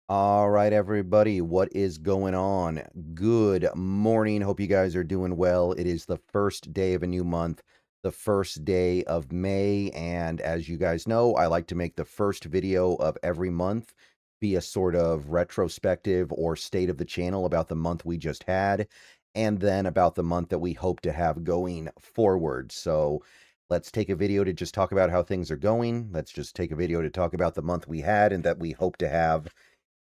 All right, everybody, what is going on? Good morning. Hope you guys are doing well. It is the first day of a new month, the first day of May. And as you guys know, I like to make the first video of every month be a sort of retrospective or state of the channel about the month we just had, and then about the month that we hope to have going forward. So let's take a video to just talk about how things are going. Let's just take a video to talk about the month we had and that we hope to have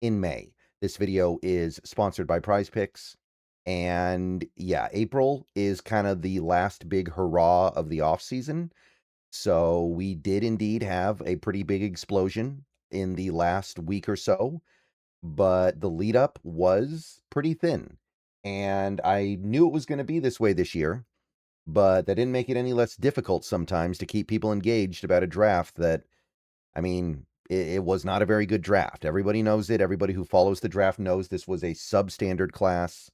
in May. This video is sponsored by Prize Picks. And yeah, April is kind of the last big hurrah of the off season. So we did indeed have a pretty big explosion in the last week or so, but the lead up was pretty thin. And I knew it was going to be this way this year, but that didn't make it any less difficult sometimes to keep people engaged about a draft that, I mean, it was not a very good draft. Everybody knows it. Everybody who follows the draft knows this was a substandard class.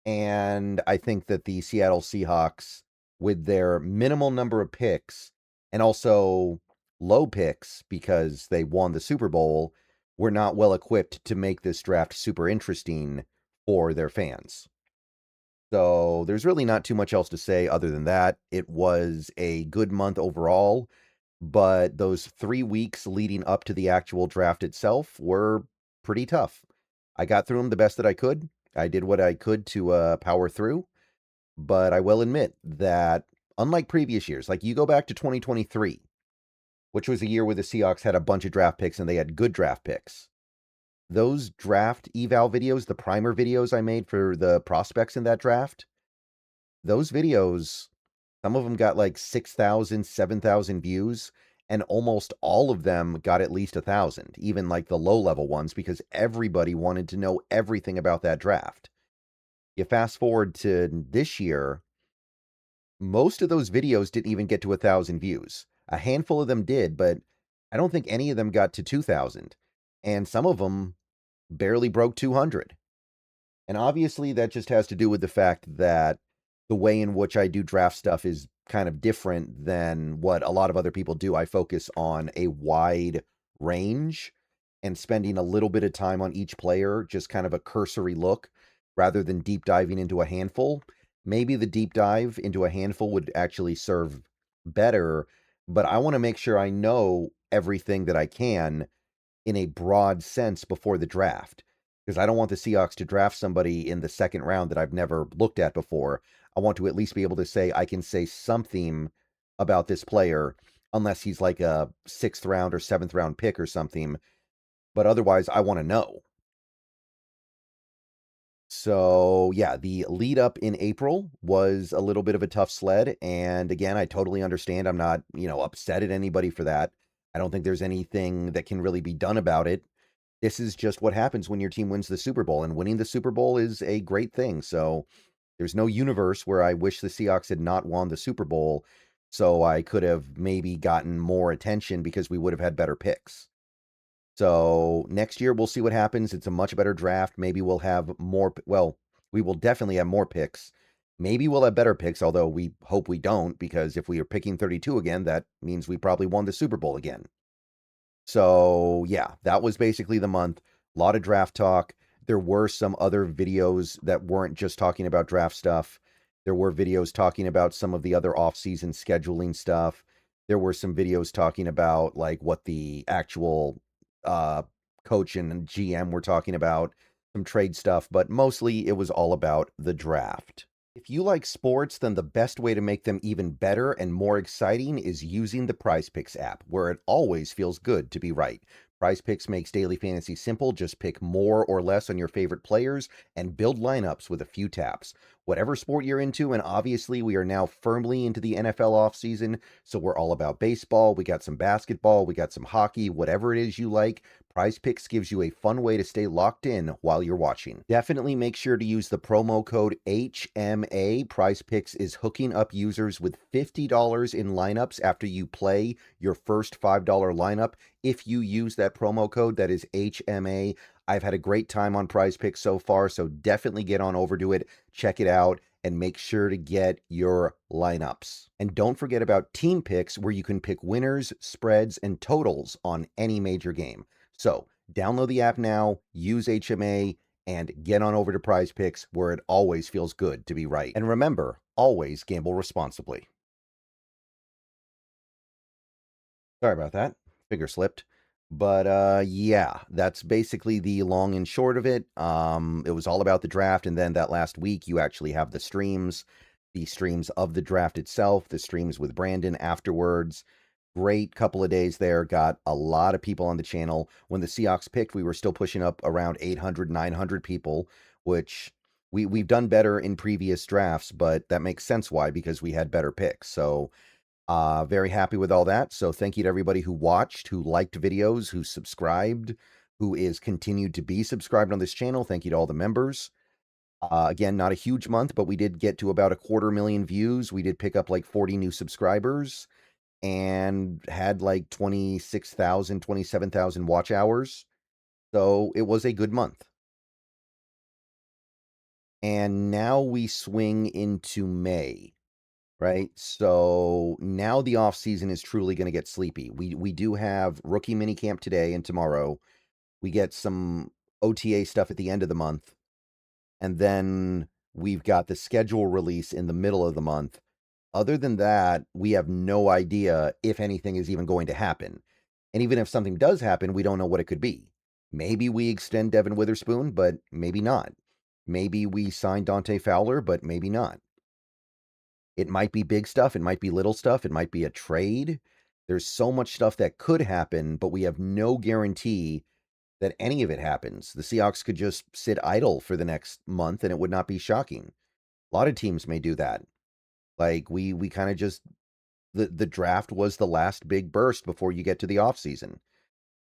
And I think that the Seattle Seahawks, with their minimal number of picks and also low picks because they won the Super Bowl, were not well equipped to make this draft super interesting for their fans. So there's really not too much else to say other than that. It was a good month overall, but those 3 weeks leading up to the actual draft itself were pretty tough. I got through them the best that I could. I did what I could to power through, but I will admit that unlike previous years, like you go back to 2023, which was a year where the Seahawks had a bunch of draft picks and they had good draft picks. Those draft eval videos, the primer videos I made for the prospects in that draft, those videos, some of them got like 6,000, 7,000 views, and almost all of them got at least 1,000, even like the low-level ones, because everybody wanted to know everything about that draft. You fast forward to this year, most of those videos didn't even get to 1,000 views. A handful of them did, but I don't think any of them got to 2,000, and some of them barely broke 200. And obviously, that just has to do with the fact that the way in which I do draft stuff is kind of different than what a lot of other people do. I focus on a wide range and spending a little bit of time on each player, just kind of a cursory look rather than deep diving into a handful. Maybe the deep dive into a handful would actually serve better, but I want to make sure I know everything that I can in a broad sense before the draft, because I don't want the Seahawks to draft somebody in the second round that I've never looked at before. I want to at least be able to say I can say something about this player, unless he's like a sixth round or seventh round pick or something. But otherwise, I want to know. So, yeah, the lead up in April was a little bit of a tough sled. And again, I totally understand. I'm not, upset at anybody for that. I don't think there's anything that can really be done about it. This is just what happens when your team wins the Super Bowl, and winning the Super Bowl is a great thing. So there's no universe where I wish the Seahawks had not won the Super Bowl, so I could have maybe gotten more attention because we would have had better picks. So next year we'll see what happens. It's a much better draft. Maybe we'll have more. Well, we will definitely have more picks. Maybe we'll have better picks, although we hope we don't, because if we are picking 32 again, that means we probably won the Super Bowl again. So, yeah, that was basically the month. A lot of draft talk. There were some other videos that weren't just talking about draft stuff. There were videos talking about some of the other off-season scheduling stuff. There were some videos talking about like what the actual uh coach and GM were talking about, some trade stuff, but mostly it was all about the draft. If you like sports, then the best way to make them even better and more exciting is using the PrizePicks app, where it always feels good to be right. PrizePicks makes daily fantasy simple. Just pick more or less on your favorite players and build lineups with a few taps. Whatever sport you're into, and obviously we are now firmly into the NFL offseason, so we're all about baseball. We got some basketball, we got some hockey, whatever it is you like. PrizePicks gives you a fun way to stay locked in while you're watching. Definitely make sure to use the promo code HMA. PrizePicks is hooking up users with $50 in lineups after you play your first $5 lineup. If you use that promo code, that is HMA. I've had a great time on PrizePicks so far, so definitely get on over to it, check it out, and make sure to get your lineups. And don't forget about team picks, where you can pick winners, spreads, and totals on any major game. So Download the app now, use HMA, and get on over to Prize Picks, where it always feels good to be right. And remember, always gamble responsibly. Sorry about that. Finger slipped. But yeah, that's basically the long and short of it. It was all about the draft, and then that last week you actually have the streams of the draft itself, the streams with Brandon afterwards. Great couple of days there. Got a lot of people on the channel. When the Seahawks picked, we were still pushing up around 800, 900 people, which we've done better in previous drafts, but that makes sense why, because we had better picks. So very happy with all that. So thank you to everybody who watched, who liked videos, who subscribed, who is continued to be subscribed on this channel. Thank you to all the members. Again, not a huge month, but we did get to about 250,000 views. We did pick up like 40 new subscribers and had like 26,000, 27,000 watch hours. So it was a good month. And now we swing into May. Right? So now the off season is truly going to get sleepy. We do have rookie minicamp today and tomorrow. We get some OTA stuff at the end of the month. And then we've got the schedule release in the middle of the month. Other than that, we have no idea if anything is even going to happen. And even if something does happen, we don't know what it could be. Maybe we extend Devin Witherspoon, but maybe not. Maybe we sign Dante Fowler, but maybe not. It might be big stuff. It might be little stuff. It might be a trade. There's so much stuff that could happen, but we have no guarantee that any of it happens. The Seahawks could just sit idle for the next month and it would not be shocking. A lot of teams may do that. Like we kind of just the draft was the last big burst before you get to the offseason.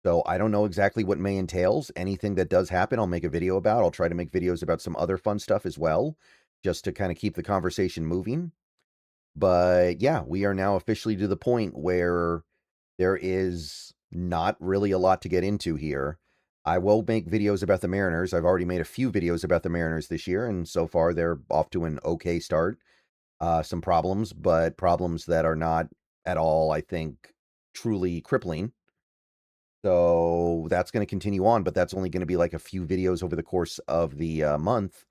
So I don't know exactly what May entails. Anything that does happen, I'll make a video about. I'll try to make videos about some other fun stuff as well, just to kind of keep the conversation moving. But yeah, we are now officially to the point where there is not really a lot to get into here. I will make videos about the Mariners. I've already made a few videos about the Mariners this year, and so far they're off to an okay start. Some problems, but problems that are not at all, I think, truly crippling. So that's going to continue on, but that's only going to be like a few videos over the course of the month.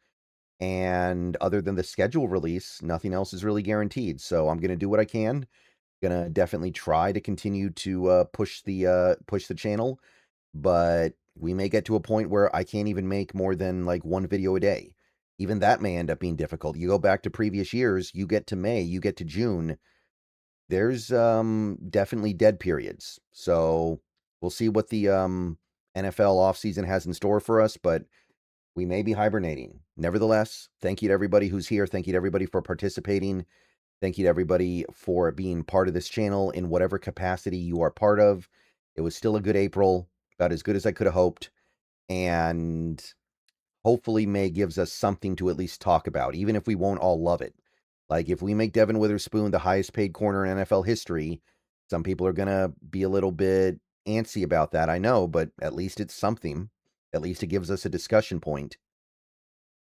And other than the schedule release, nothing else is really guaranteed. So I'm going to do what I can. Gonna definitely try to continue to push the channel, but we may get to a point where I can't even make more than like one video a day. Even that may end up being difficult. You go back to previous years, you get to May, you get to June, there's definitely dead periods. So we'll see what the NFL offseason has in store for us, but we may be hibernating. Nevertheless, thank you to everybody who's here. Thank you to everybody for participating. Thank you to everybody for being part of this channel in whatever capacity you are part of. It was still a good April, about as good as I could have hoped. And hopefully May gives us something to at least talk about, even if we won't all love it. Like if we make Devin Witherspoon the highest paid corner in NFL history, some people are going to be a little bit antsy about that, I know, but at least it's something. At least it gives us a discussion point.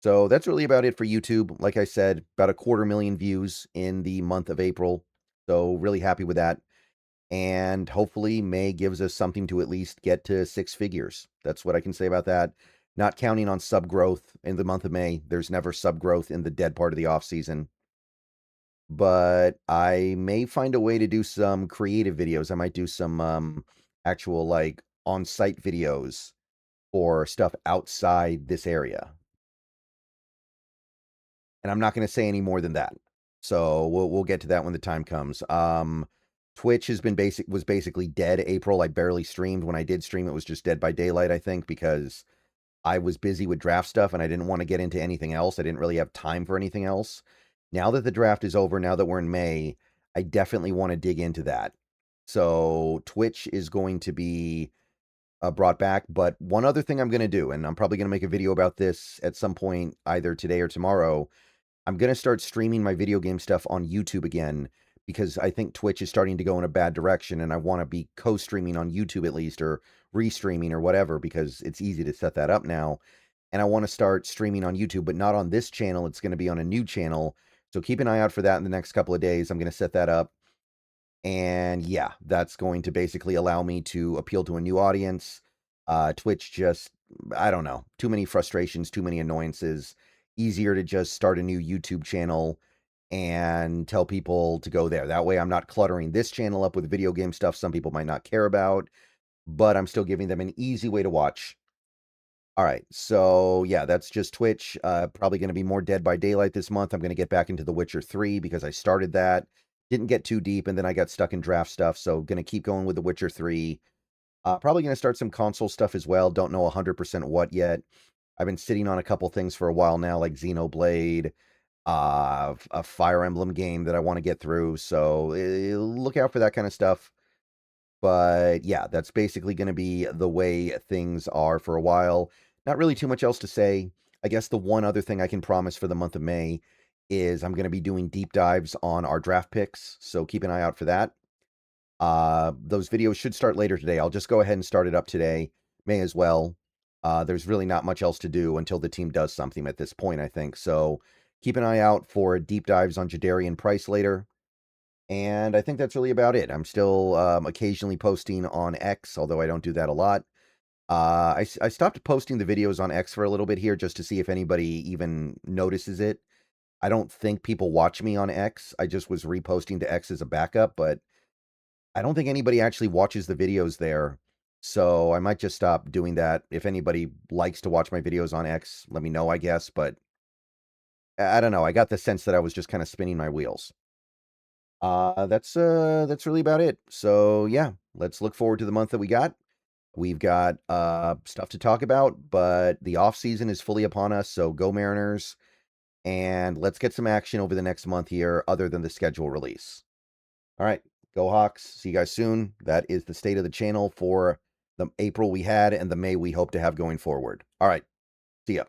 So that's really about it for YouTube. Like I said, about 250,000 views in the month of April. So really happy with that. And hopefully May gives us something to at least get to 6 figures. That's what I can say about that. Not counting on sub growth in the month of May. There's never sub growth in the dead part of the off season. But I may find a way to do some creative videos. I might do some actual like on-site videos for stuff outside this area. And I'm not going to say any more than that. So we'll get to that when the time comes. Twitch has been was basically dead April. I barely streamed. When I did stream, it was just dead by daylight, I think, because I was busy with draft stuff and I didn't want to get into anything else. I didn't really have time for anything else. Now that the draft is over, now that we're in May, I definitely want to dig into that. So Twitch is going to be brought back. But one other thing I'm going to do, and I'm probably going to make a video about this at some point, either today or tomorrow, I'm going to start streaming my video game stuff on YouTube again, because I think Twitch is starting to go in a bad direction, and I want to be co-streaming on YouTube at least, or restreaming or whatever, because it's easy to set that up now. And I want to start streaming on YouTube, but not on this channel. It's going to be on a new channel. So keep an eye out for that in the next couple of days. I'm going to set that up. And yeah, that's going to basically allow me to appeal to a new audience. Twitch just, I don't know, too many frustrations, too many annoyances. Easier to just start a new YouTube channel and tell people to go there. That way I'm not cluttering this channel up with video game stuff some people might not care about, but I'm still giving them an easy way to watch. All right, so yeah, that's just Twitch. Probably going to be more Dead by Daylight this month. I'm going to get back into The Witcher 3 because I started that. Didn't get too deep, and then I got stuck in draft stuff, so going to keep going with The Witcher 3. Probably going to start some console stuff as well. Don't know 100% what yet. I've been sitting on a couple things for a while now, like Xenoblade, a Fire Emblem game that I want to get through. So look out for that kind of stuff. But yeah, that's basically going to be the way things are for a while. Not really too much else to say. I guess the one other thing I can promise for the month of May is I'm going to be doing deep dives on our draft picks. So keep an eye out for that. Those videos should start later today. I'll just go ahead and start it up today. May as well. There's really not much else to do until the team does something at this point, I think. So keep an eye out for deep dives on Jadarian Price later. And I think that's really about it. I'm still occasionally posting on X, although I don't do that a lot. I stopped posting the videos on X for a little bit here just to see if anybody even notices it. I don't think people watch me on X. I just was reposting to X as a backup, but I don't think anybody actually watches the videos there. So I might just stop doing that. If anybody likes to watch my videos on X, let me know, I guess. But I don't know. I got the sense that I was just kind of spinning my wheels. That's really about it. So yeah, let's look forward to the month that we got. We've got stuff to talk about, but the off season is fully upon us. So go Mariners, and let's get some action over the next month here, other than the schedule release. All right, go Hawks. See you guys soon. That is the state of the channel for the April we had and the May we hope to have going forward. All right, see ya.